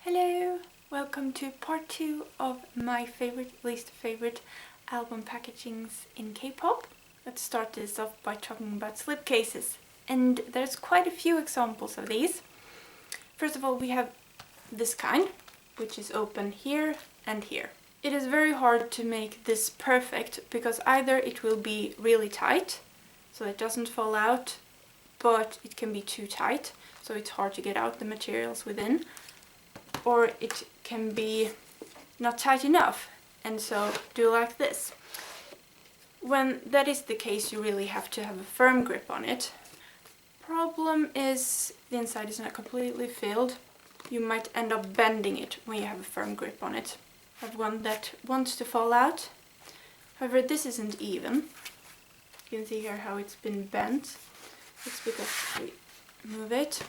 Hello! Welcome to part 2 of my favorite, least favorite album packagings in K-pop. Let's start this off by talking about slipcases. And there's quite a few examples of these. First of all, we have this kind, which is open here and here. It is very hard to make this perfect because either it will be really tight, so it doesn't fall out, but it can be too tight, so it's hard to get out the materials within. Or it can be not tight enough, and so do like this. When that is the case, you really have to have a firm grip on it. Problem is the inside is not completely filled. You might end up bending it when you have a firm grip on it. I have one that wants to fall out. However, this isn't even. You can see here how it's been bent. It's because we move it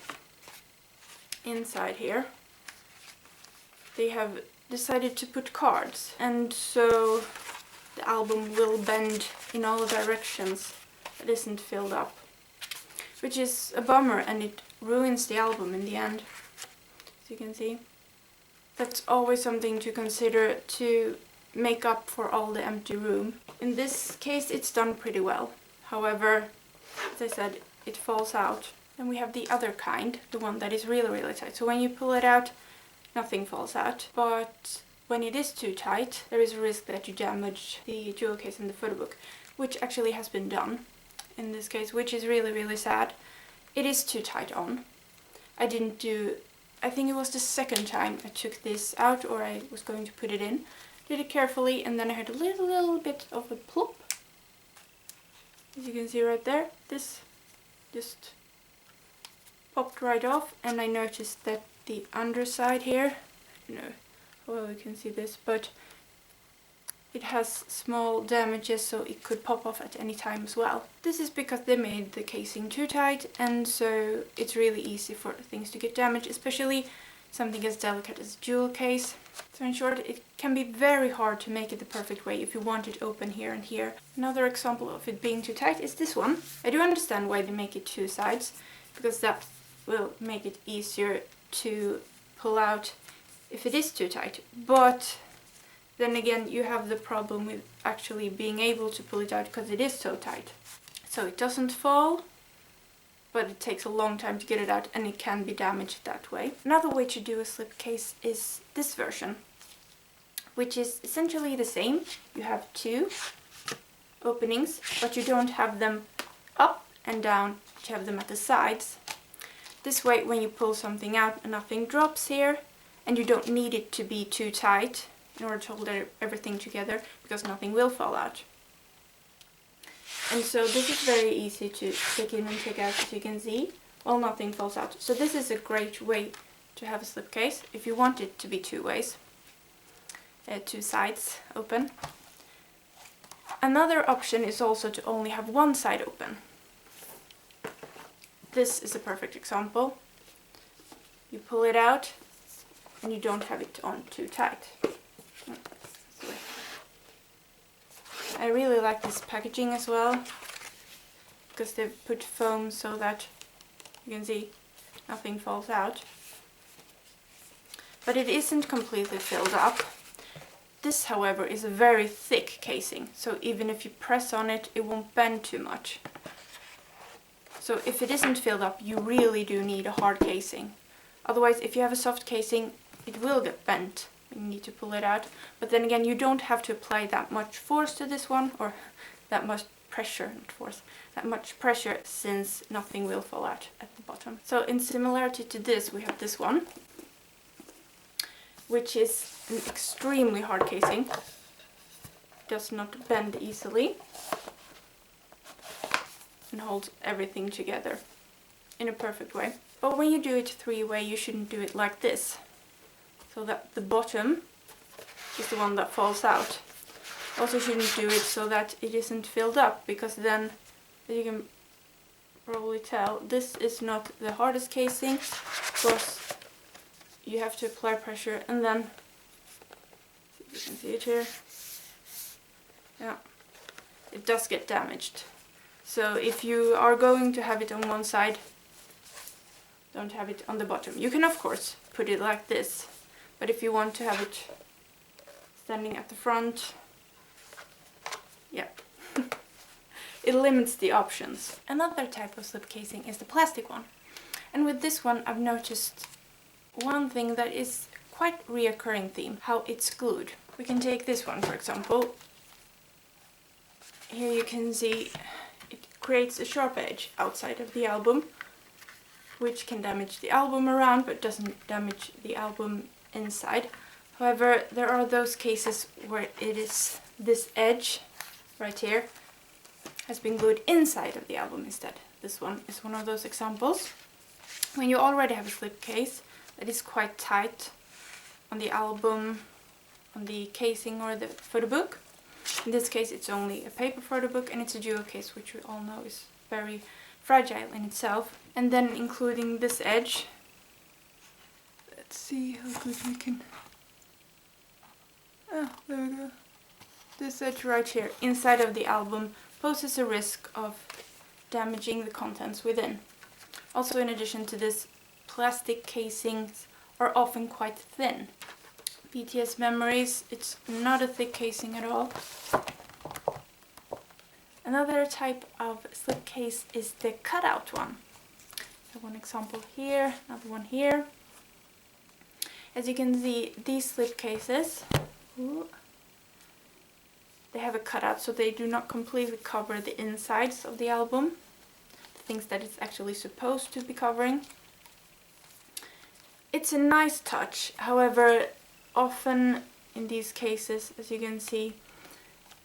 inside here. They have decided to put cards, and so the album will bend in all directions. It isn't filled up, which is a bummer, and it ruins the album in the end, as you can see. That's always something to consider to make up for all the empty room. In this case it's done pretty well. However, as I said, it falls out. Then we have the other kind, the one that is really tight. So when you pull it out, nothing falls out, but when it is too tight, there is a risk that you damage the jewel case in the photo book, which actually has been done in this case, which is really sad. It is too tight on. I think it was the second time I took this out, or I was going to put it in. Did it carefully, and then I heard a little bit of a plop. As you can see right there, this just popped right off, and I noticed that the underside here, I don't know how well you can see this, but it has small damages, so it could pop off at any time as well. This is because they made the casing too tight, and so it's really easy for things to get damaged, especially something as delicate as a jewel case. So in short, it can be very hard to make it the perfect way if you want it open here and here. Another example of it being too tight is this one. I do understand why they make it two sides, because that will make it easier to pull out if it is too tight, but then again you have the problem with actually being able to pull it out because it is so tight. So it doesn't fall, but it takes a long time to get it out, and it can be damaged that way. Another way to do a slipcase is this version, which is essentially the same. You have two openings, but you don't have them up and down, you have them at the sides. This way, when you pull something out, nothing drops here, and you don't need it to be too tight in order to hold everything together, because nothing will fall out. And so this is very easy to take in and take out, as you can see, while nothing falls out. So this is a great way to have a slipcase if you want it to be two ways, two sides open. Another option is also to only have one side open. This is a perfect example. You pull it out and you don't have it on too tight. I really like this packaging as well, because they've put foam so that you can see nothing falls out. But it isn't completely filled up. This, however, is a very thick casing, so even if you press on it, it won't bend too much. So if it isn't filled up, you really do need a hard casing. Otherwise, if you have a soft casing, it will get bent when you need to pull it out. But then again, you don't have to apply that much force to this one, or that much pressure, not force, that much pressure, since nothing will fall out at the bottom. So in similarity to this, we have this one, which is an extremely hard casing. Does not bend easily, and holds everything together in a perfect way. But when you do it three-way, you shouldn't do it like this, so that the bottom is the one that falls out. Also shouldn't do it so that it isn't filled up, because then, as you can probably tell, this is not the hardest casing, because you have to apply pressure, and then, if you can see it here, yeah, it does get damaged. So if you are going to have it on one side, don't have it on the bottom. You can of course put it like this, But if you want to have it standing at the front, yeah, it limits the options. Another type of slip casing is the plastic one. And with this one I've noticed one thing that is quite reoccurring theme, how it's glued. We can take this one for example. Here you can see it creates a sharp edge outside of the album, which can damage the album around but doesn't damage the album inside. However, there are those cases where it is this edge right here has been glued inside of the album instead. This one is one of those examples. When you already have a slipcase that is quite tight on the album, on the casing or the photo book. In this case it's only a paper photo book and it's a duo case, which we all know is very fragile in itself. And then including this edge. Let's see how good we can... Oh, there we go. This edge right here inside of the album poses a risk of damaging the contents within. Also, in addition to this, plastic casings are often quite thin. BTS Memories, it's not a thick casing at all. Another type of slipcase is the cutout one. So one example here, another one here. As you can see, these slipcases, they have a cutout, so they do not completely cover the insides of the album, the things that it's actually supposed to be covering. It's a nice touch, however, often in these cases, as you can see,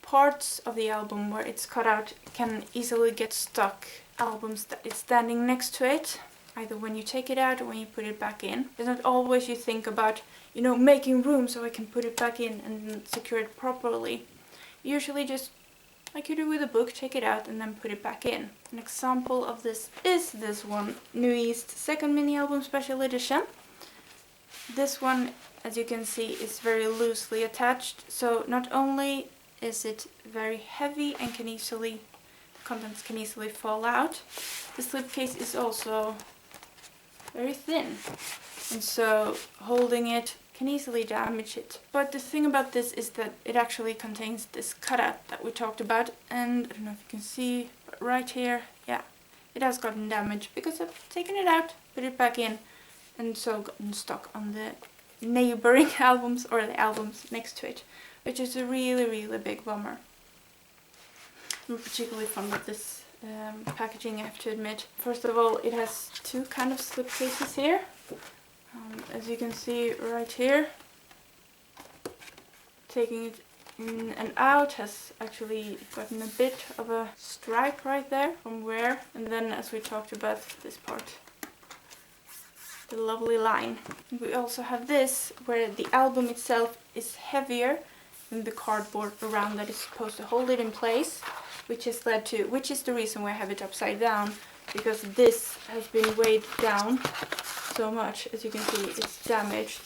parts of the album where it's cut out can easily get stuck. Albums that is standing next to it, either when you take it out or when you put it back in. It's not always you think about, you know, making room so I can put it back in and secure it properly. Usually just, like you do with a book, take it out and then put it back in. An example of this is this one, New East second mini album special edition. This one, as you can see, is very loosely attached, so not only is it very heavy and can easily, contents can easily fall out, the slipcase is also very thin, and so holding it can easily damage it. But the thing about this is that it actually contains this cutout that we talked about, and I don't know if you can see, but right here, yeah, it has gotten damaged because I've taken it out, put it back in, and so gotten stuck on the neighboring albums or the albums next to it, which is a really big bummer. I'm particularly fond of this packaging, I have to admit. First of all, it has two kind of slipcases here. As you can see right here, taking it in and out has actually gotten a bit of a stripe right there from wear. And then, as we talked about, this part, the lovely line. We also have this where the album itself is heavier than the cardboard around that is supposed to hold it in place, which is the reason why I have it upside down, because this has been weighed down so much. As you can see, it's damaged,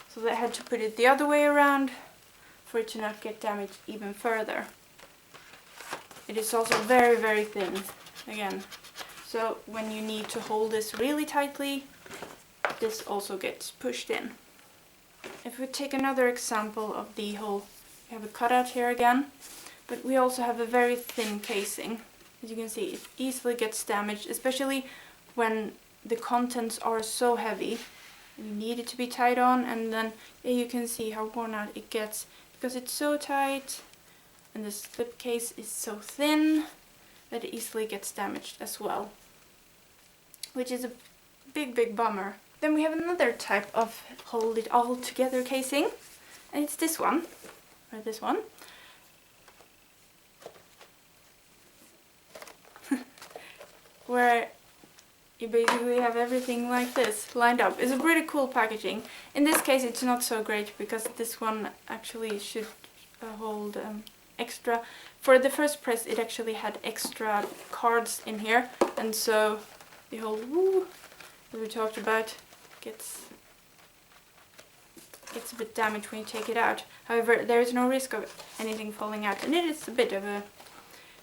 so I had to put it the other way around for it to not get damaged even further. It is also very thin again, so when you need to hold this really tightly, this also gets pushed in. If we take another example of the whole, we have a cutout here again, but we also have a very thin casing. As you can see, it easily gets damaged, especially when the contents are so heavy. You need it to be tied on, and then you can see how worn out it gets because it's so tight and the slipcase is so thin that it easily gets damaged as well, which is a big bummer. Then we have another type of hold it all together casing, and it's this one, or this one. Where you basically have everything like this lined up. It's a pretty cool packaging. In this case it's not so great because this one actually should hold extra. For the first press it actually had extra cards in here, and so the whole that we talked about gets a bit damaged when you take it out. However, there is no risk of anything falling out, and it is a bit of a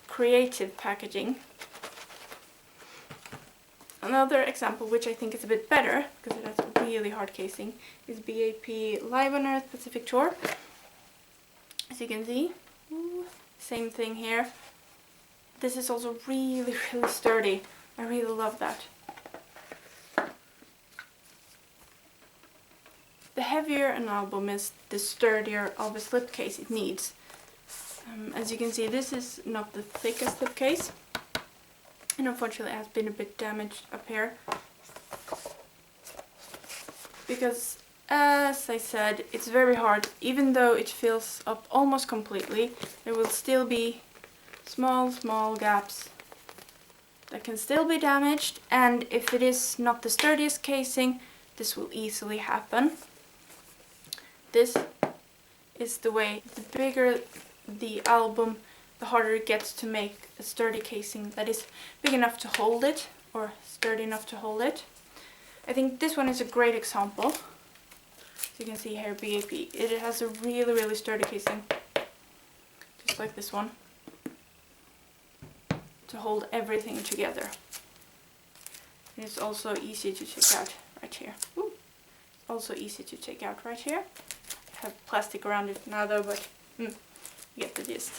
creative packaging. Another example, which I think is a bit better, because it has a really hard casing, is BAP Live on Earth Pacific Shore. As you can see, same thing here. This is also really, really sturdy. I really love that. The heavier an album is, the sturdier of a slipcase it needs. As you can see, this is not the thickest slipcase, and unfortunately it has been a bit damaged up here. Because, as I said, it's very hard. Even though it fills up almost completely, there will still be small gaps that can still be damaged, and if it is not the sturdiest casing, this will easily happen. This is the way. The bigger the album, the harder it gets to make a sturdy casing that is big enough to hold it, or sturdy enough to hold it. I think this one is a great example. As you can see here, BAP. It has a really, really sturdy casing, just like this one, to hold everything together. And it's also easy to take out right here. Ooh. Also easy to take out right here. I have plastic around it now though, but you get the gist.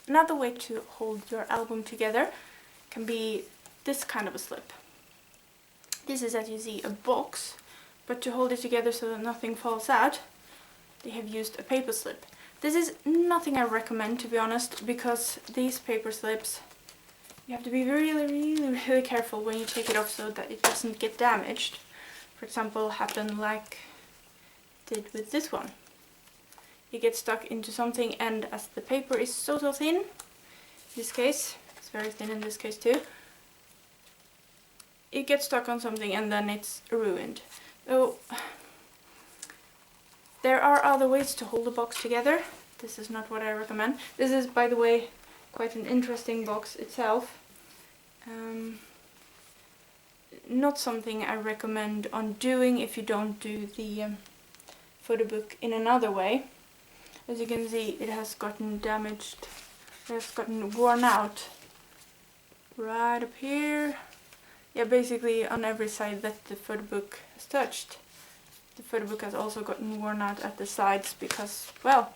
Another way to hold your album together can be this kind of a slip. This is, as you see, a box, but to hold it together so that nothing falls out, they have used a paper slip. This is nothing I recommend, to be honest, because these paper slips, you have to be really careful when you take it off so that it doesn't get damaged. For example, happen like it did with this one. It gets stuck into something, and as the paper is so thin, in this case, it's very thin in this case too, it gets stuck on something and then it's ruined. So there are other ways to hold the box together. This is not what I recommend. This is, by the way, quite an interesting box itself. Not something I recommend on doing if you don't do the photo book in another way. As you can see, it has gotten damaged, it has gotten worn out right up here. Yeah, basically on every side that the photo book has touched. The photo book has also gotten worn out at the sides because, well,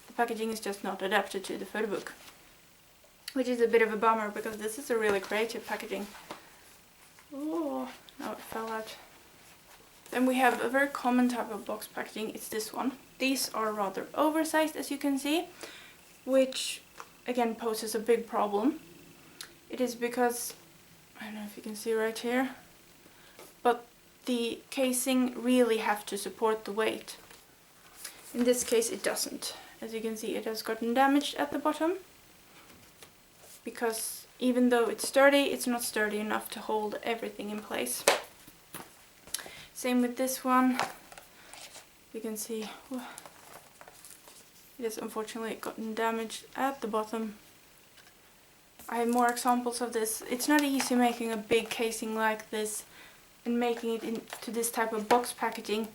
the packaging is just not adapted to the photo book. Which is a bit of a bummer because this is a really creative packaging. Oh, now it fell out. Then we have a very common type of box packaging, it's this one. These are rather oversized, as you can see, which again poses a big problem. It is because, I don't know if you can see right here, but the casing really have to support the weight. In this case it doesn't. As you can see, it has gotten damaged at the bottom, because even though it's sturdy, it's not sturdy enough to hold everything in place. Same with this one. You can see it has unfortunately gotten damaged at the bottom. I have more examples of this. It's not easy making a big casing like this and making it into this type of box packaging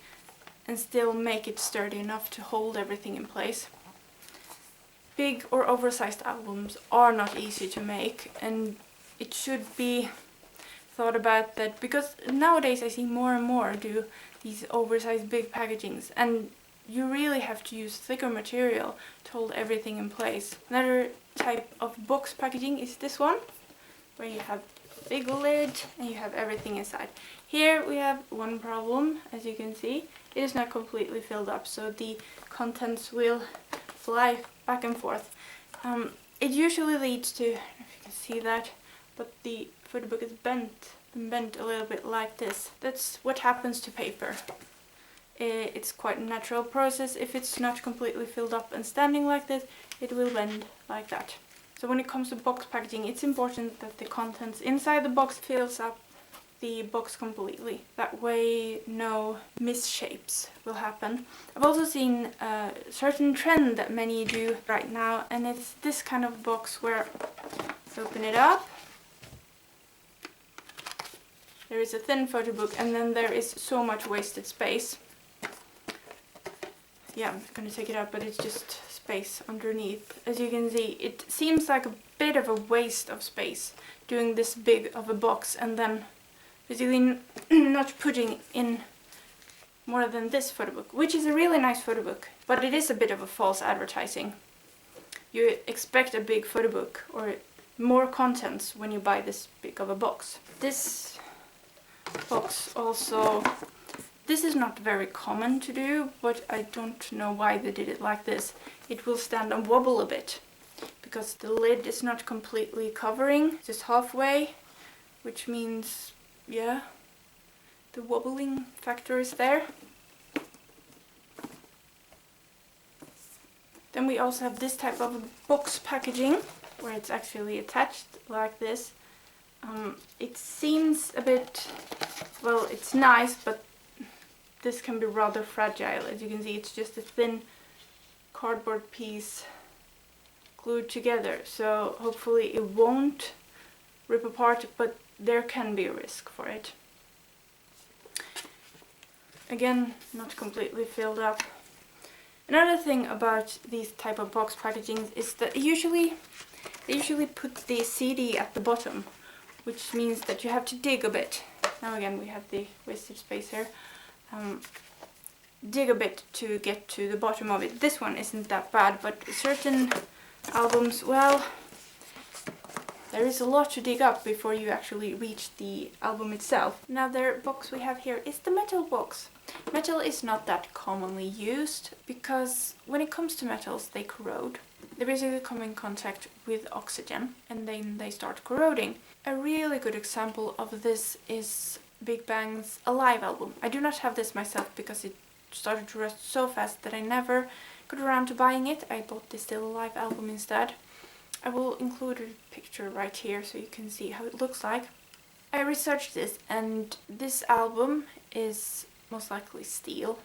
and still make it sturdy enough to hold everything in place. Big or oversized albums are not easy to make, and it should be thought about that, because nowadays I see more and more do these oversized big packagings, and you really have to use thicker material to hold everything in place. Another type of box packaging is this one, where you have a big lid and you have everything inside. Here we have one problem. As you can see, it is not completely filled up, so the contents will fly back and forth. It usually leads to, I don't know if you can see that, but the photo book is bent a little bit like this. That's what happens to paper. It's quite a natural process. If it's not completely filled up and standing like this, it will bend like that. So when it comes to box packaging, it's important that the contents inside the box fills up the box completely. That way no misshapes will happen. I've also seen a certain trend that many do right now, and it's this kind of box where you open it up. There is a thin photo book, and then there is so much wasted space. Yeah, I'm gonna take it out, but it's just space underneath. As you can see, it seems like a bit of a waste of space doing this big of a box and then basically not putting in more than this photo book, which is a really nice photo book, but it is a bit of a false advertising. You expect a big photo book or more contents when you buy this big of a box. This box also, this is not very common to do, but I don't know why they did it like this. It will stand and wobble a bit because the lid is not completely covering, just halfway, which means, yeah, the wobbling factor is there. Then we also have this type of box packaging where it's actually attached like this. It seems a bit, well, it's nice, but this can be rather fragile. As you can see, it's just a thin cardboard piece glued together, so hopefully it won't rip apart, but there can be a risk for it. Again, not completely filled up. Another thing about these type of box packagings is that they usually put the CD at the bottom, which means that you have to dig a bit. Now again we have the wasted space here. Dig a bit to get to the bottom of it. This one isn't that bad, but certain albums, well, there is a lot to dig up before you actually reach the album itself. Another box we have here is the metal box. Metal is not that commonly used because when it comes to metals, they corrode. They basically come in contact with oxygen and then they start corroding. A really good example of this is Big Bang's Alive album. I do not have this myself because it started to rust so fast that I never got around to buying it. I bought the Still Alive album instead. I will include a picture right here so you can see how it looks like. I researched this and this album is most likely steel,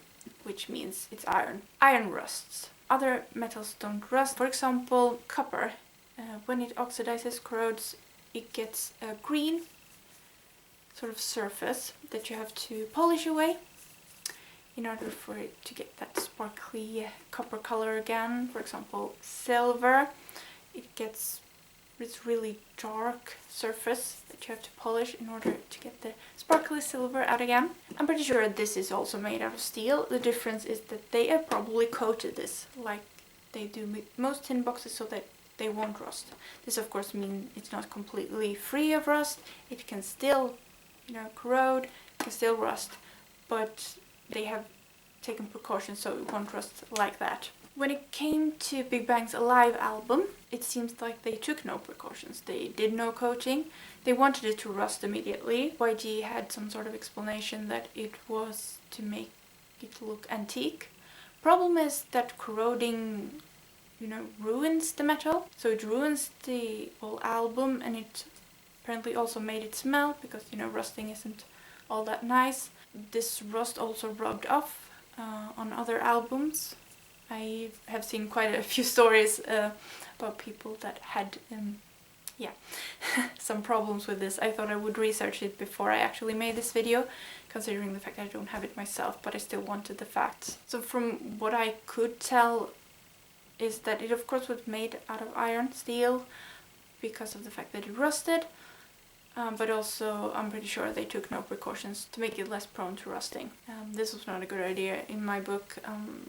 which means it's iron. Iron rusts. Other metals don't rust. For example, copper. When it oxidizes, corrodes, it gets a green sort of surface that you have to polish away in order for it to get that sparkly copper color again. For example, silver. It gets this really dark surface that you have to polish in order to get the sparkly silver out again. I'm pretty sure this is also made out of steel. The difference is that they have probably coated this like they do with most tin boxes so that they won't rust. This of course means it's not completely free of rust. It can still, corrode, it can still rust, but they have taken precautions so it won't rust like that. When it came to Big Bang's Alive album, it seems like they took no precautions. They did no coating. They wanted it to rust immediately. YG had some sort of explanation that it was to make it look antique. Problem is that corroding, ruins the metal. So it ruins the whole album and it apparently also made it smell because, rusting isn't all that nice. This rust also rubbed off on other albums. I have seen quite a few stories about people that had, some problems with this. I thought I would research it before I actually made this video, considering the fact that I don't have it myself, but I still wanted the facts. So from what I could tell is that it of course was made out of iron, steel, because of the fact that it rusted, but also I'm pretty sure they took no precautions to make it less prone to rusting. This was not a good idea in my book.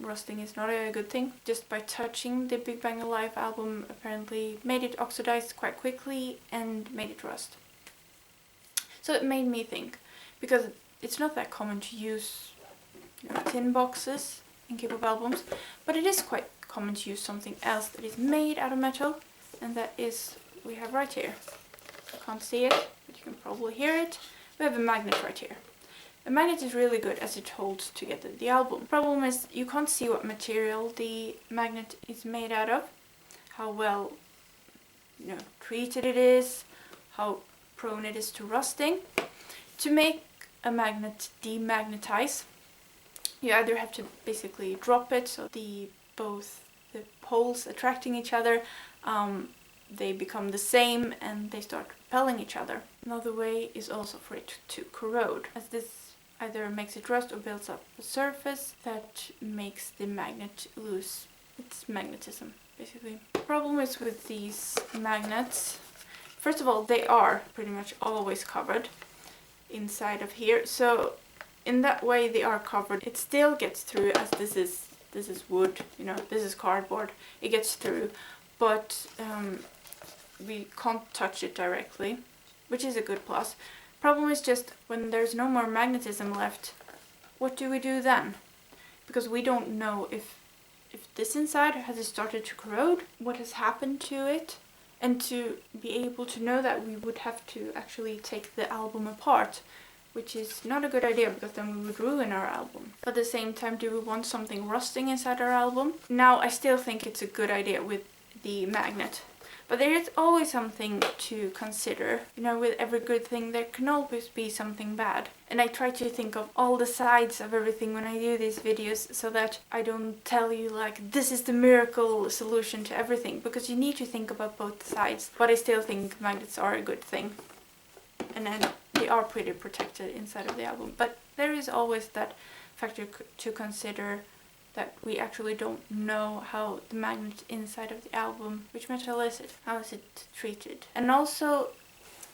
Rusting is not a good thing. Just by touching the Big Bang Alive album apparently made it oxidize quite quickly and made it rust. So it made me think, because it's not that common to use tin boxes in Kpop albums, but it is quite common to use something else that is made out of metal, and that is we have right here. You can't see it, but you can probably hear it. We have a magnet right here. A magnet is really good as it holds together the album. Problem is you can't see what material the magnet is made out of, how well treated it is, how prone it is to rusting. To make a magnet demagnetize, you either have to basically drop it so both the poles attracting each other, they become the same and they start repelling each other. Another way is also for it to corrode, as this either makes it rust or builds up a surface that makes the magnet lose its magnetism, basically. The problem is with these magnets First of all, they are pretty much always covered inside of here, so in that way they are covered. It still gets through, as this is wood, you know, this is cardboard. It gets through, but we can't touch it directly, which is a good plus. Problem is just when there's no more magnetism left, what do we do then? Because we don't know if this inside has it started to corrode, what has happened to it, and to be able to know that, we would have to actually take the album apart, which is not a good idea because then we would ruin our album. But at the same time, do we want something rusting inside our album? Now, I still think it's a good idea with the magnet. But there is always something to consider. You know, with every good thing, there can always be something bad. And I try to think of all the sides of everything when I do these videos, so that I don't tell you like, this is the miracle solution to everything, because you need to think about both sides. But I still think magnets are a good thing. And then they are pretty protected inside of the album. But there is always that factor to consider, that we actually don't know how the magnet inside of the album, which metal is it? How is it treated? And also,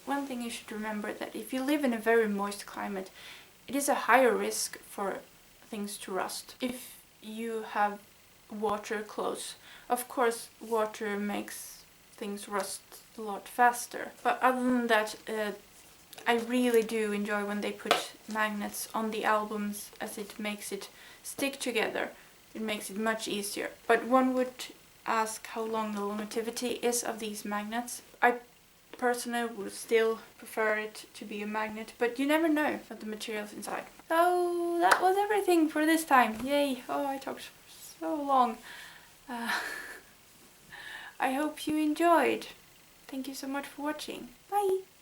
one thing you should remember, that if you live in a very moist climate, it is a higher risk for things to rust. If you have water close, of course water makes things rust a lot faster. But other than that, I really do enjoy when they put magnets on the albums, as it makes it stick together. It makes it much easier. But one would ask how long the longevity is of these magnets. I personally would still prefer it to be a magnet, but you never know what the material's inside. So that was everything for this time. Yay! Oh, I talked so long. I hope you enjoyed. Thank you so much for watching. Bye!